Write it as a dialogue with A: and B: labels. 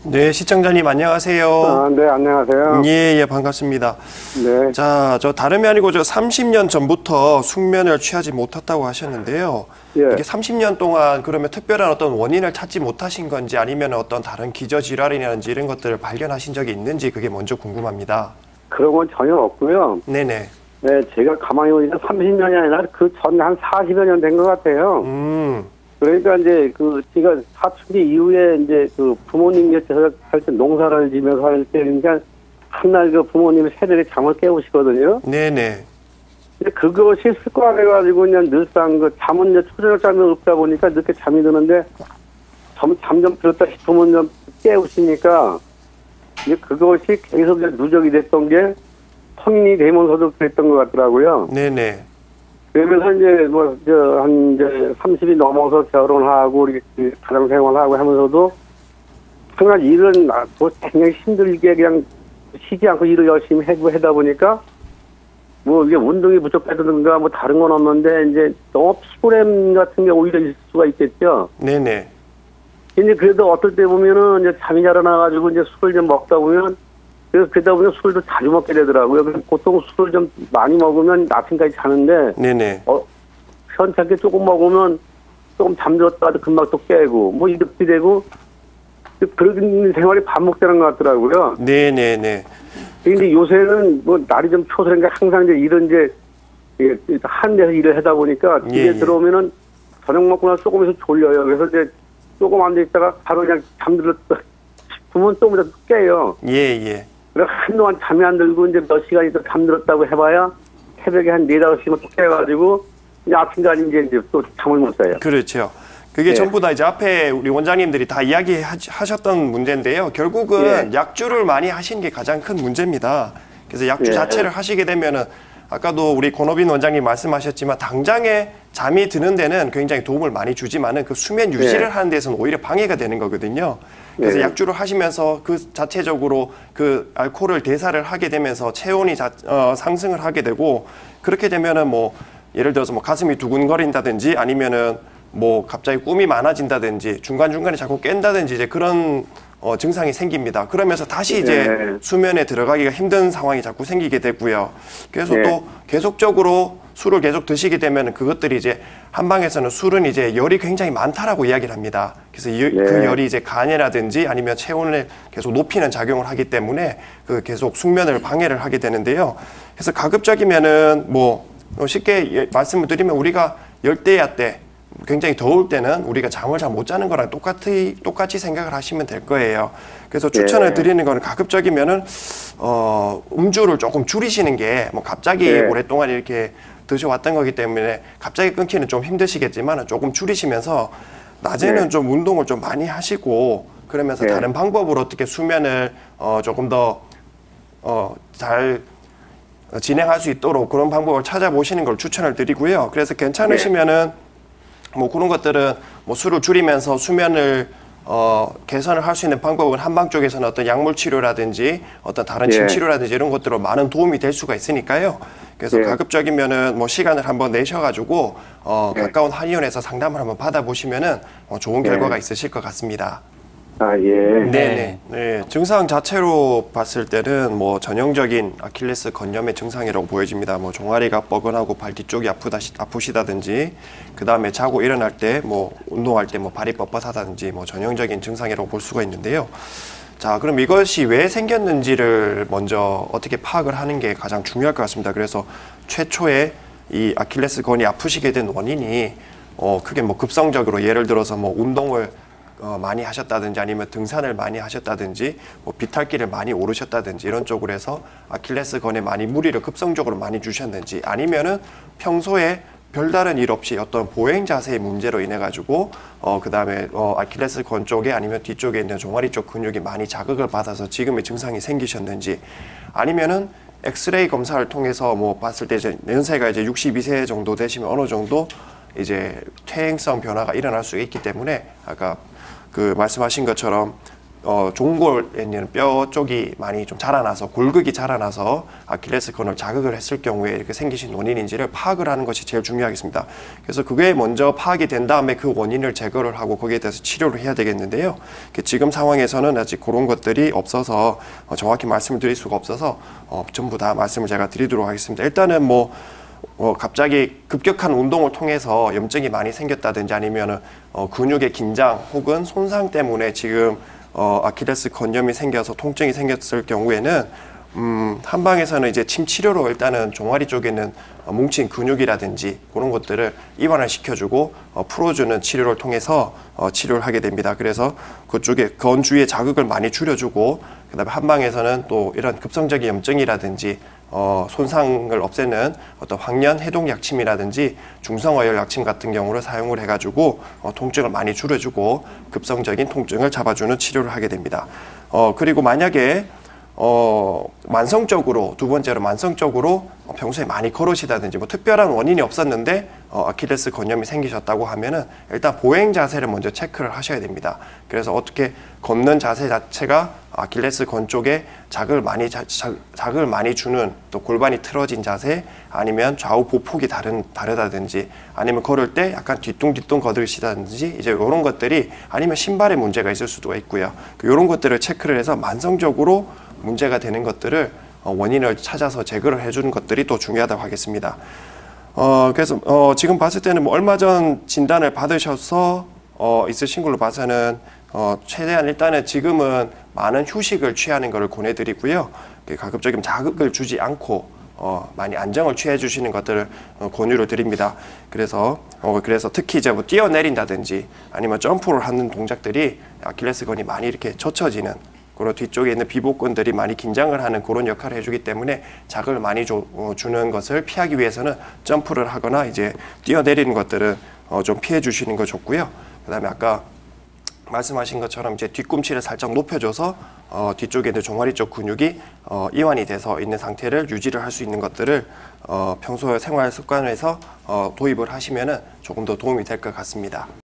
A: 네, 시청자님 안녕하세요.
B: 네, 안녕하세요.
A: 예, 반갑습니다.
B: 네.
A: 자, 저 다름이 아니고 저 30년 전부터 숙면을 취하지 못했다고 하셨는데요.
B: 예.
A: 이게 30년 동안 그러면 특별한 어떤 원인을 찾지 못하신 건지 아니면 어떤 다른 기저질환이라든지 이런 것들을 발견하신 적이 있는지 그게 먼저 궁금합니다.
B: 그런 건 전혀 없고요.
A: 네네.
B: 네, 제가 가만히 보니까 30년이 아니라 그 전에 한 40여 년 된 것 같아요. 그러니까 이제 제가 사춘기 이후에 이제 부모님 곁에서 할 때 농사를 지면서 할 때 그러니까 한날 부모님이 새벽에 잠을 깨우시거든요.
A: 네네.
B: 근데 그것이 습관해가지고 그냥 늘상 잠은 이제 초저녁 잠이 없다 보니까 늦게 잠이 드는데 잠 좀 들었다 싶으면 좀 깨우시니까 이제 그것이 계속 누적이 됐던 게 성인이 되면서도 그랬던 것 같더라고요.
A: 네네.
B: 그러면서 이제 한 30이 넘어서 결혼하고 이렇게 가정 생활하고 하면서도 항상 일은 굉장히 힘들게 그냥 쉬지 않고 일을 열심히 하다 보니까 이게 운동이 부족하든가 다른 건 없는데 이제 너무 피곤함 같은 게 오히려 있을 수가 있겠죠.
A: 네네.
B: 근데 그래도 어떨 때 보면은 이제 잠이 잘 안 와가지고 이제 술을 좀 먹다 보면 그러다 보면 술도 자주 먹게 되더라고요. 그래서 보통 술을 좀 많이 먹으면 아침까지 자는데,
A: 네네.
B: 현찮게 조금 먹으면 조금 잠들었다가도 금방 또 깨고, 이렇게 되고, 그런 생활이 반복되는 것 같더라고요.
A: 네네네.
B: 근데 요새는 날이 좀 추워서 그런가 항상 이제 이런 한 데서 일을 하다 보니까 집에 들어오면은 저녁 먹고 나서 조금 있어 졸려요. 그래서 이제 조금 앉아 있다가 바로 그냥 잠들었다 싶으면 또 깨요.
A: 예.
B: 그래서 한동안 잠이 안 들고 이제 몇 시간 있다 잠들었다고 해봐야 새벽에 한 4-5시면 또 깨가지고 이제 아침까지 이제 또 잠을 못 자요.
A: 그렇죠. 그게 전부 다 이제 앞에 우리 원장님들이 다 이야기하셨던 문제인데요. 결국은 약주를 많이 하신 게 가장 큰 문제입니다. 그래서 약주 자체를 하시게 되면은 아까도 우리 권오빈 원장님 말씀하셨지만 당장에 잠이 드는 데는 굉장히 도움을 많이 주지만은 그 수면 유지를 하는 데서는 오히려 방해가 되는 거거든요. 그래서 약주를 하시면서 그 자체적으로 그 알코올을 대사를 하게 되면서 체온이 상승을 하게 되고 그렇게 되면은 예를 들어서 가슴이 두근거린다든지 아니면은 갑자기 꿈이 많아진다든지 중간중간에 자꾸 깬다든지 이제 그런 증상이 생깁니다. 그러면서 다시 이제 수면에 들어가기가 힘든 상황이 자꾸 생기게 되고요. 그래서 또 계속적으로 술을 계속 드시게 되면 그것들이 이제 한방에서는 술은 이제 열이 굉장히 많다라고 이야기를 합니다. 그래서 그 열이 이제 간이라든지 아니면 체온을 계속 높이는 작용을 하기 때문에 계속 숙면을 방해를 하게 되는데요. 그래서 가급적이면은 쉽게 말씀을 드리면 우리가 열대야 때 굉장히 더울 때는 우리가 잠을 잘 못 자는 거랑 똑같이 생각을 하시면 될 거예요. 그래서 추천을 드리는 거는 가급적이면은 음주를 조금 줄이시는 게 갑자기 오랫동안 이렇게 드셔왔던 거기 때문에 갑자기 끊기는 좀 힘드시겠지만 조금 줄이시면서 낮에는 좀 운동을 좀 많이 하시고 그러면서 다른 방법으로 어떻게 수면을 조금 더 잘 진행할 수 있도록 그런 방법을 찾아보시는 걸 추천을 드리고요. 그래서 괜찮으시면은 그런 것들은 술을 줄이면서 수면을 개선을 할 수 있는 방법은 한방 쪽에서는 어떤 약물 치료라든지 어떤 다른 침 치료라든지 이런 것들로 많은 도움이 될 수가 있으니까요. 그래서 가급적이면은 시간을 한번 내셔가지고 가까운 한의원에서 상담을 한번 받아보시면은 좋은 결과가 있으실 것 같습니다. 네네. 증상 자체로 봤을 때는 전형적인 아킬레스 건염의 증상이라고 보여집니다. 종아리가 뻐근하고 발 뒤쪽이 아프시다든지, 그 다음에 자고 일어날 때, 운동할 때 발이 뻣뻣하다든지, 전형적인 증상이라고 볼 수가 있는데요. 자, 그럼 이것이 왜 생겼는지를 먼저 어떻게 파악을 하는 게 가장 중요할 것 같습니다. 그래서 최초에 이 아킬레스 건이 아프시게 된 원인이 크게 급성적으로 예를 들어서 운동을 많이 하셨다든지 아니면 등산을 많이 하셨다든지 비탈길을 많이 오르셨다든지 이런 쪽으로 해서 아킬레스 건에 많이 무리를 급성적으로 많이 주셨는지 아니면은 평소에 별다른 일 없이 어떤 보행 자세의 문제로 인해 가지고 그 다음에 아킬레스 건 쪽에 아니면 뒤쪽에 있는 종아리 쪽 근육이 많이 자극을 받아서 지금의 증상이 생기셨는지 아니면은 엑스레이 검사를 통해서 봤을 때 이제 연세가 이제 62세 정도 되시면 어느 정도 이제 퇴행성 변화가 일어날 수 있기 때문에 아까 말씀하신 것처럼 종골에 있는 뼈 쪽이 많이 좀 자라나서 골극이 자라나서 아킬레스건을 자극을 했을 경우에 이렇게 생기신 원인인지를 파악을 하는 것이 제일 중요하겠습니다. 그래서 그게 먼저 파악이 된 다음에 그 원인을 제거를 하고 거기에 대해서 치료를 해야 되겠는데요. 지금 상황에서는 아직 그런 것들이 없어서 정확히 말씀을 드릴 수가 없어서 전부 다 말씀을 제가 드리도록 하겠습니다. 일단은 갑자기 급격한 운동을 통해서 염증이 많이 생겼다든지 아니면은 근육의 긴장 혹은 손상 때문에 지금 아킬레스 건염이 생겨서 통증이 생겼을 경우에는 한방에서는 이제 침 치료로 일단은 종아리 쪽에 있는 뭉친 근육이라든지 그런 것들을 이완을 시켜주고 풀어주는 치료를 통해서 치료를 하게 됩니다. 그래서 그쪽에 건 주위에 자극을 많이 줄여주고 그다음에 한방에서는 또 이런 급성적인 염증이라든지 손상을 없애는 어떤 황련 해독 약침이라든지 중성어열 약침 같은 경우를 사용을 해가지고 통증을 많이 줄여주고 급성적인 통증을 잡아주는 치료를 하게 됩니다. 그리고 만약에 만성적으로 두 번째로 만성적으로 평소에 많이 걸으시다든지 특별한 원인이 없었는데 아킬레스 건염이 생기셨다고 하면은 일단 보행 자세를 먼저 체크를 하셔야 됩니다. 그래서 어떻게 걷는 자세 자체가 아킬레스 건 쪽에 자극을 많이 주는 또 골반이 틀어진 자세 아니면 좌우 보폭이 다르다든지 아니면 걸을 때 약간 뒤뚱뒤뚱 거드시다든지 이제 이런 것들이 아니면 신발에 문제가 있을 수도 있고요. 이런 것들을 체크를 해서 만성적으로 문제가 되는 것들을 원인을 찾아서 제거를 해주는 것들이 또 중요하다고 하겠습니다. 그래서 지금 봤을 때는 얼마 전 진단을 받으셔서 있으신 걸로 봐서는 최대한 일단은 지금은 많은 휴식을 취하는 것을 권해드리고요. 가급적이면 자극을 주지 않고 많이 안정을 취해 주시는 것들을 권유를 드립니다. 그래서 특히 이제 뛰어내린다든지 아니면 점프를 하는 동작들이 아킬레스건이 많이 이렇게 젖혀지는 그런 뒤쪽에 있는 비복근들이 많이 긴장을 하는 그런 역할을 해주기 때문에 자극을 많이 주는 것을 피하기 위해서는 점프를 하거나 이제 뛰어내리는 것들은 좀 피해 주시는 거 좋고요. 그다음에 아까 말씀하신 것처럼 이제 뒤꿈치를 살짝 높여줘서 뒤쪽에 있는 종아리 쪽 근육이 이완이 돼서 있는 상태를 유지를 할 수 있는 것들을 평소 생활 습관에서 도입을 하시면은 조금 더 도움이 될 것 같습니다.